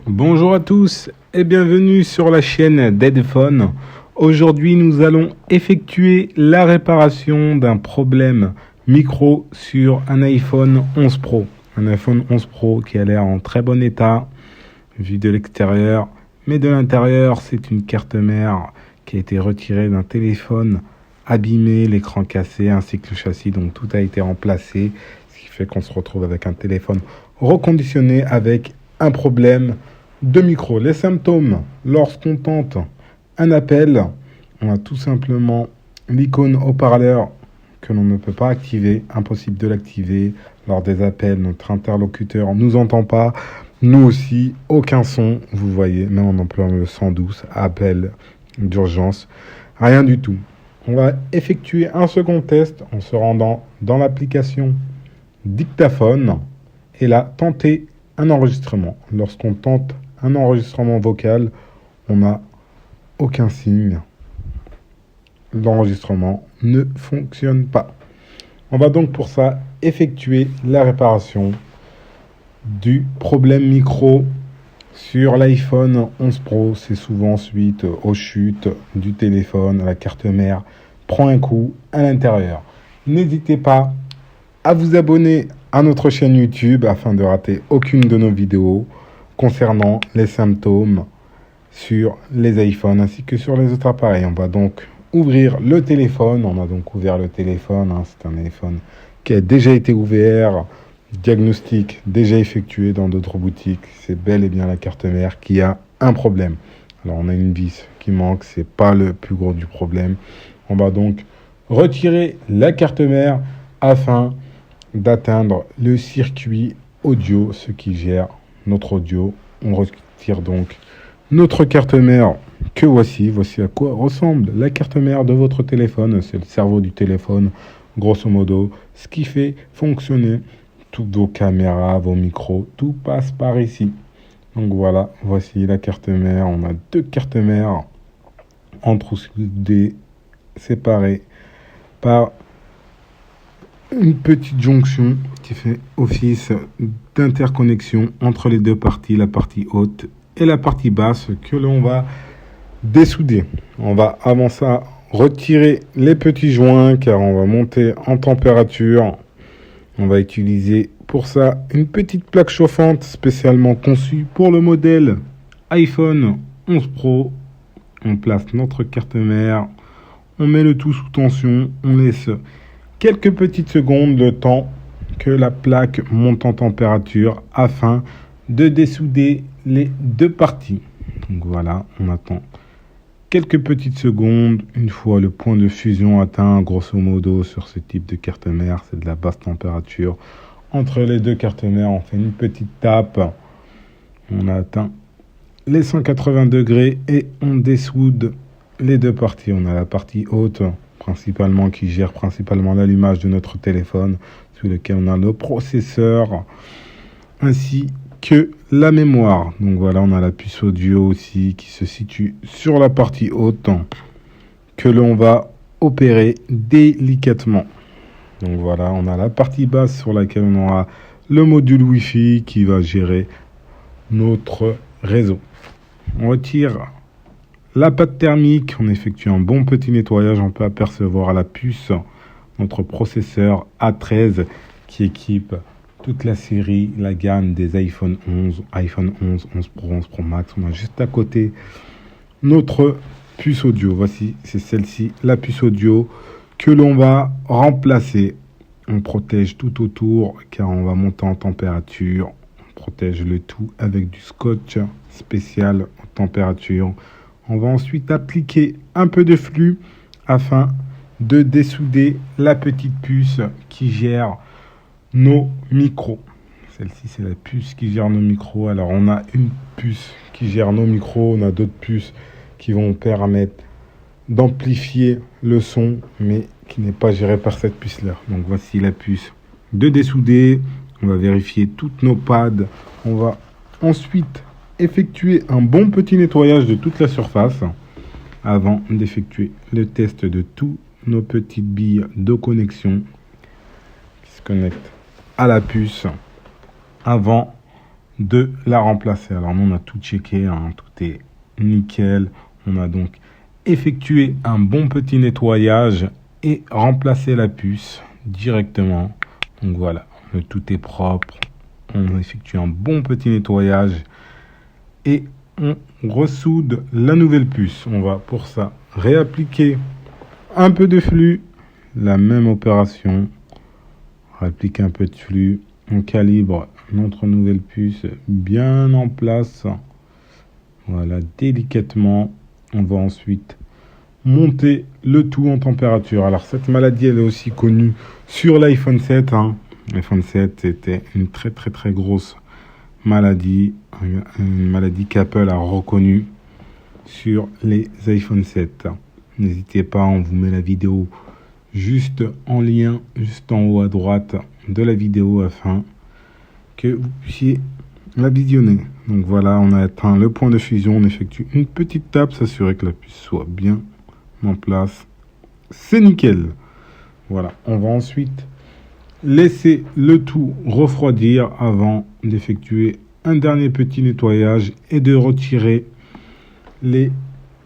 Bonjour à tous et bienvenue sur la chaîne d'Headphone. Aujourd'hui, nous allons effectuer la réparation d'un problème micro sur un iPhone 11 Pro. Un iPhone 11 Pro qui a l'air en très bon état vu de l'extérieur, mais de l'intérieur, c'est une carte mère qui a été retirée d'un téléphone abîmé, l'écran cassé ainsi que le châssis. Donc tout a été remplacé, ce qui fait qu'on se retrouve avec un téléphone reconditionné avec un problème de micro. Les symptômes, lorsqu'on tente un appel, on a tout simplement l'icône haut-parleur que l'on ne peut pas activer, impossible de l'activer. Lors des appels, notre interlocuteur ne nous entend pas, nous aussi, aucun son, vous voyez, même en employant le 112, appel d'urgence, rien du tout. On va effectuer un second test en se rendant dans l'application dictaphone et là, tenter un enregistrement. Lorsqu'on tente un enregistrement vocal, on n'a aucun signe. L'enregistrement ne fonctionne pas. On va donc pour ça effectuer la réparation du problème micro sur l'iPhone 11 Pro. C'est souvent suite aux chutes du téléphone, la carte mère prend un coup à l'intérieur. N'hésitez pas à vous abonner à notre chaîne YouTube afin de rater aucune de nos vidéos concernant les symptômes sur les iPhones ainsi que sur les autres appareils. On va donc ouvrir le téléphone. On a donc ouvert le téléphone. C'est un iPhone qui a déjà été ouvert. Diagnostic déjà effectué dans d'autres boutiques. C'est bel et bien la carte mère qui a un problème. Alors on a une vis qui manque. C'est pas le plus gros du problème. On va donc retirer la carte mère afin d'atteindre le circuit audio, ce qui gère notre audio. On retire donc notre carte mère que voici. Voici à quoi ressemble la carte mère de votre téléphone. C'est le cerveau du téléphone, grosso modo. Ce qui fait fonctionner toutes vos caméras, vos micros, tout passe par ici. Donc voilà, voici la carte mère. On a deux cartes mères entresoudées, séparées par une petite jonction qui fait office d'interconnexion entre les deux parties, la partie haute et la partie basse que l'on va dessouder. On va avant ça retirer les petits joints car on va monter en température. On va utiliser pour ça une petite plaque chauffante spécialement conçue pour le modèle iPhone 11 Pro. On place notre carte mère, on met le tout sous tension, on laisse quelques petites secondes, le temps que la plaque monte en température afin de dessouder les deux parties. Donc voilà, on attend quelques petites secondes. Une fois le point de fusion atteint, grosso modo sur ce type de carte mère, c'est de la basse température. Entre les deux cartes mères, on fait une petite tape. On a atteint les 180 degrés et on dessoude les deux parties. On a la partie haute principalement qui gère principalement l'allumage de notre téléphone, sur lequel on a le processeur ainsi que la mémoire. Donc voilà, on a la puce audio aussi qui se situe sur la partie haute que l'on va opérer délicatement. Donc voilà, on a la partie basse sur laquelle on aura le module Wi-Fi qui va gérer notre réseau. On retire la pâte thermique, on effectue un bon petit nettoyage. On peut apercevoir à la puce notre processeur A13 qui équipe toute la série, la gamme des iPhone 11, 11 Pro, 11 Pro Max. On a juste à côté notre puce audio. Voici, c'est celle-ci, la puce audio que l'on va remplacer. On protège tout autour car on va monter en température. On protège le tout avec du scotch spécial en température. On va ensuite appliquer un peu de flux afin de dessouder la petite puce qui gère nos micros. Celle-ci, c'est la puce qui gère nos micros. Alors, on a une puce qui gère nos micros. On a d'autres puces qui vont permettre d'amplifier le son, mais qui n'est pas gérée par cette puce-là. Donc, voici la puce de dessouder. On va vérifier toutes nos pads. On va ensuite effectuer un bon petit nettoyage de toute la surface avant d'effectuer le test de toutes nos petites billes de connexion qui se connectent à la puce avant de la remplacer. Alors nous, on a tout checké, hein, tout est nickel. On a donc effectué un bon petit nettoyage et remplacé la puce directement. Donc voilà, le tout est propre. On effectue un bon petit nettoyage et on ressoude la nouvelle puce. On va pour ça réappliquer un peu de flux, la même opération. Réappliquer un peu de flux. On calibre notre nouvelle puce bien en place. Voilà, délicatement. On va ensuite monter le tout en température. Alors cette maladie, elle est aussi connue sur l'iPhone 7. L'iPhone 7, c'était une très très très grosse maladie. Une maladie qu'Apple a reconnue sur les iPhone 7. N'hésitez pas, on vous met la vidéo juste en lien, juste en haut à droite de la vidéo afin que vous puissiez la visionner. Donc voilà, on a atteint le point de fusion. On effectue une petite tape, s'assurer que la puce soit bien en place. C'est nickel. Voilà, on va ensuite laisser le tout refroidir avant d'effectuer un dernier petit nettoyage et de retirer les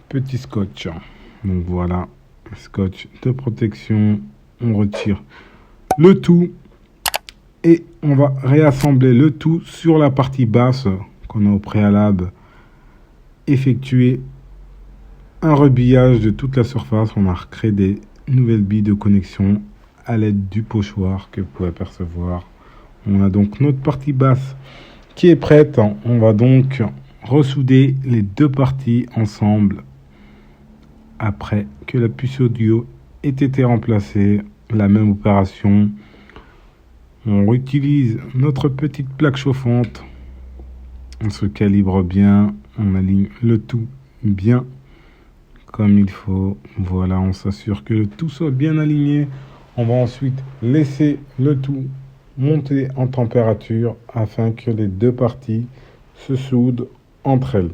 petits scotch. Donc voilà, scotch de protection. On retire le tout et on va réassembler le tout sur la partie basse qu'on a au préalable effectué un rebillage de toute la surface. On a recréé des nouvelles billes de connexion à l'aide du pochoir que vous pouvez apercevoir. On a donc notre partie basse qui est prête. On va donc ressouder les deux parties ensemble après que la puce audio ait été remplacée. La même opération. On utilise notre petite plaque chauffante. On se calibre bien. On aligne le tout bien comme il faut. Voilà, on s'assure que le tout soit bien aligné. On va ensuite laisser le tout monter en température afin que les deux parties se soudent entre elles.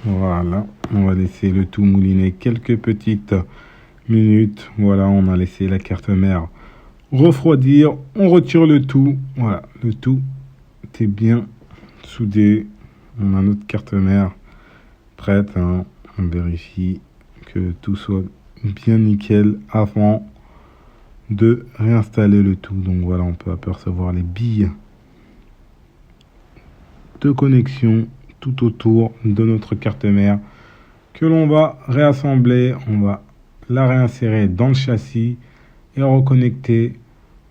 Voilà, on va laisser le tout mouliner quelques petites minutes. Voilà, on a laissé la carte mère refroidir. On retire le tout. Voilà, le tout est bien soudé. On a notre carte mère prête. On vérifie que tout soit bien nickel avant de réinstaller le tout. Donc voilà, on peut apercevoir les billes de connexion tout autour de notre carte mère que l'on va réassembler. On va la réinsérer dans le châssis et reconnecter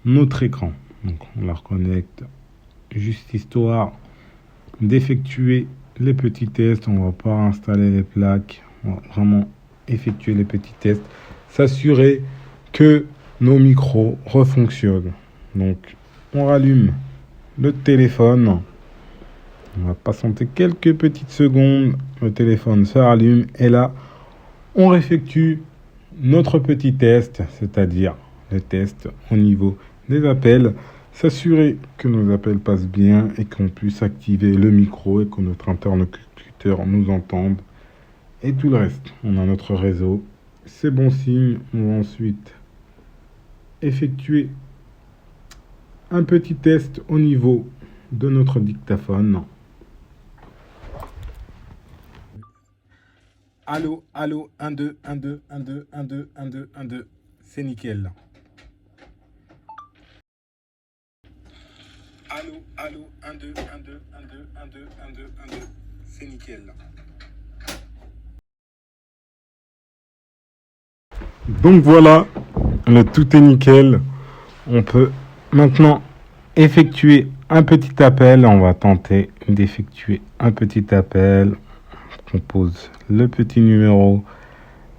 notre écran. Donc on la reconnecte juste histoire d'effectuer les petits tests. On va pas installer les plaques. On va vraiment effectuer les petits tests, s'assurer que nos micros refonctionnent. Donc on rallume le téléphone. On va patienter quelques petites secondes. Le téléphone se rallume et là on effectue notre petit test, c'est-à-dire le test au niveau des appels. S'assurer que nos appels passent bien et qu'on puisse activer le micro et que notre interlocuteur nous entende. Et tout le reste, on a notre réseau. C'est bon signe. On va ensuite effectuer un petit test au niveau de notre dictaphone. Allô, allô, 1, 2, 1, 2, 1, 2, 1, 2, 1, 2, 1, 2. C'est nickel. Allô, allô, 1, 2, 1, 2, 1, 2, 1, 2, 1, 2, 1, 2. C'est nickel. Donc voilà, le tout est nickel. On peut maintenant effectuer un petit appel. On va tenter d'effectuer un petit appel. On compose le petit numéro.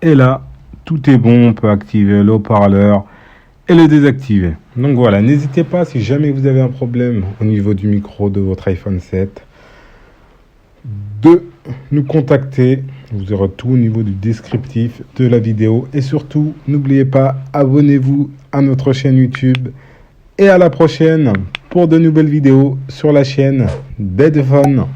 Et là, tout est bon. On peut activer le haut-parleur et le désactiver. Donc voilà, n'hésitez pas si jamais vous avez un problème au niveau du micro de votre iPhone 7 de nous contacter. Vous aurez tout au niveau du descriptif de la vidéo. Et surtout, n'oubliez pas, abonnez-vous à notre chaîne YouTube. Et à la prochaine pour de nouvelles vidéos sur la chaîne d'Headphone.